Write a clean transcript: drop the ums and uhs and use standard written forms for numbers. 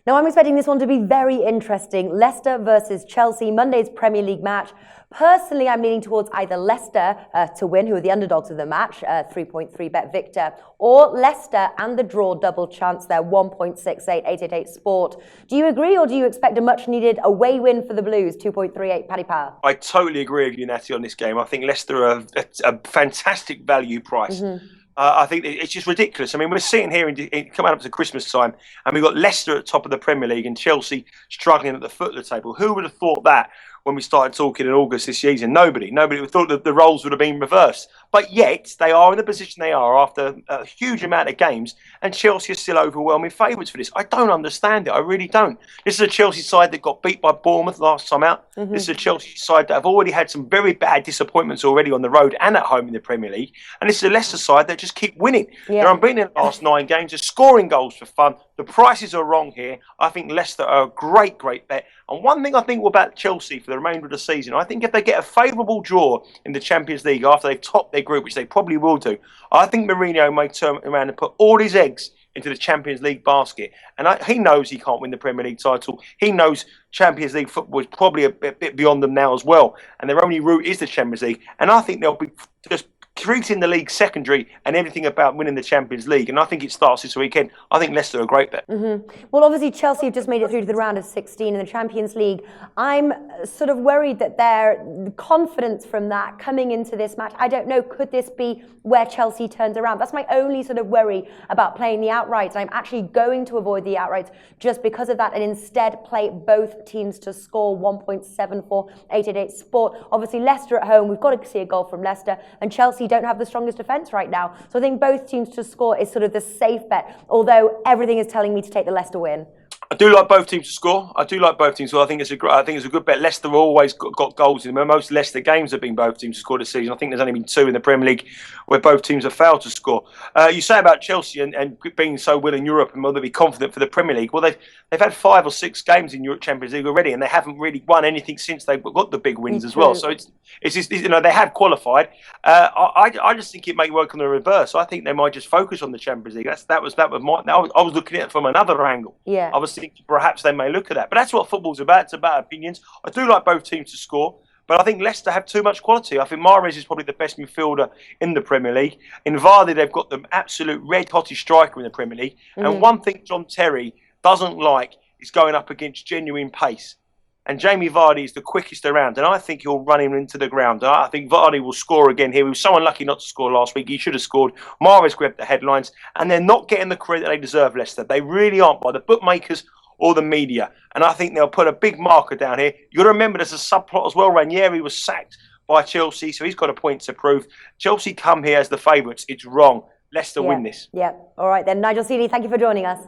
Now, I'm expecting this one to be very interesting. Leicester versus Chelsea, Monday's Premier League match. Personally, I'm leaning towards either Leicester to win, who are the underdogs of the match, 3.3 bet Victor, or Leicester and the draw double chance, their 1.68, 888 Sport. Do you agree, or do you expect a much-needed away win for the Blues, 2.38 Paddy Power? I totally agree with you, Natalie, on this game. I think Leicester are a fantastic value price. I think it's just ridiculous. I mean, we're sitting here coming up to Christmas time, and we've got Leicester at the top of the Premier League and Chelsea struggling at the foot of the table. Who would have thought that when we started talking in August this season? Nobody would have thought that the roles would have been reversed. But yet, they are in the position they are after a huge amount of games, and Chelsea are still overwhelming favourites for this. I don't understand it. I really don't. This is a Chelsea side that got beat by Bournemouth last time out. This is a Chelsea side that have already had some very bad disappointments already on the road and at home in the Premier League. And this is a Leicester side that just keep winning. They're unbeaten in the last 9 games. They're scoring goals for fun. The prices are wrong here. I think Leicester are a great, great bet. And one thing I think about Chelsea for the remainder of the season, I think if they get a favourable draw in the Champions League after they've topped their group, which they probably will do, I think Mourinho may turn around and put all his eggs into the Champions League basket. And he knows he can't win the Premier League title. He knows Champions League football is probably a bit beyond them now as well. And their only route is the Champions League. And I think they'll be just treating the league secondary and everything about winning the Champions League. And I think it starts this weekend. I think Leicester are a great bet. Well, obviously, Chelsea have just made it through to the round of 16 in the Champions League. I'm sort of worried that their confidence from that coming into this match, I don't know, could this be where Chelsea turns around? That's my only sort of worry about playing the outrights. I'm actually going to avoid the outrights just because of that and instead play both teams to score 1.74, 888 Sport. Obviously, Leicester at home, we've got to see a goal from Leicester, and Chelsea don't have the strongest defence right now. So I think both teams to score is sort of the safe bet, although everything is telling me to take the Leicester win. I do like both teams to score. I do like both teams. So I think it's a good bet. Leicester have always got goals in them. Most Leicester games have been both teams to score this season. I think there's only been 2 in the Premier League where both teams have failed to score. You say about Chelsea and being so well in Europe and will they be confident for the Premier League? Well, they've had 5 or 6 games in Europe Champions League already, and they haven't really won anything since they've got the big wins as well. So it's just, you know, they have qualified. I just think it may work on the reverse. I think they might just focus on the Champions League. That was my. I was looking at it from another angle. Yeah. I was thinking perhaps they may look at that. But that's what football's about. It's about opinions. I do like both teams to score, but I think Leicester have too much quality. I think Mahrez is probably the best midfielder in the Premier League. In Vardy, they've got the absolute red-hottest striker in the Premier League. And one thing John Terry doesn't like is going up against genuine pace. And Jamie Vardy is the quickest around, and I think he'll run him into the ground. I think Vardy will score again here. He was so unlucky not to score last week. He should have scored. Mahrez grabbed the headlines, and they're not getting the credit they deserve, Leicester. They really aren't, by the bookmakers or the media. And I think they'll put a big marker down here. You've got to remember there's a subplot as well. Ranieri was sacked by Chelsea, so he's got a point to prove. Chelsea come here as the favourites. It's wrong. Leicester win this. Yeah. All right then. Nigel Seeley, thank you for joining us.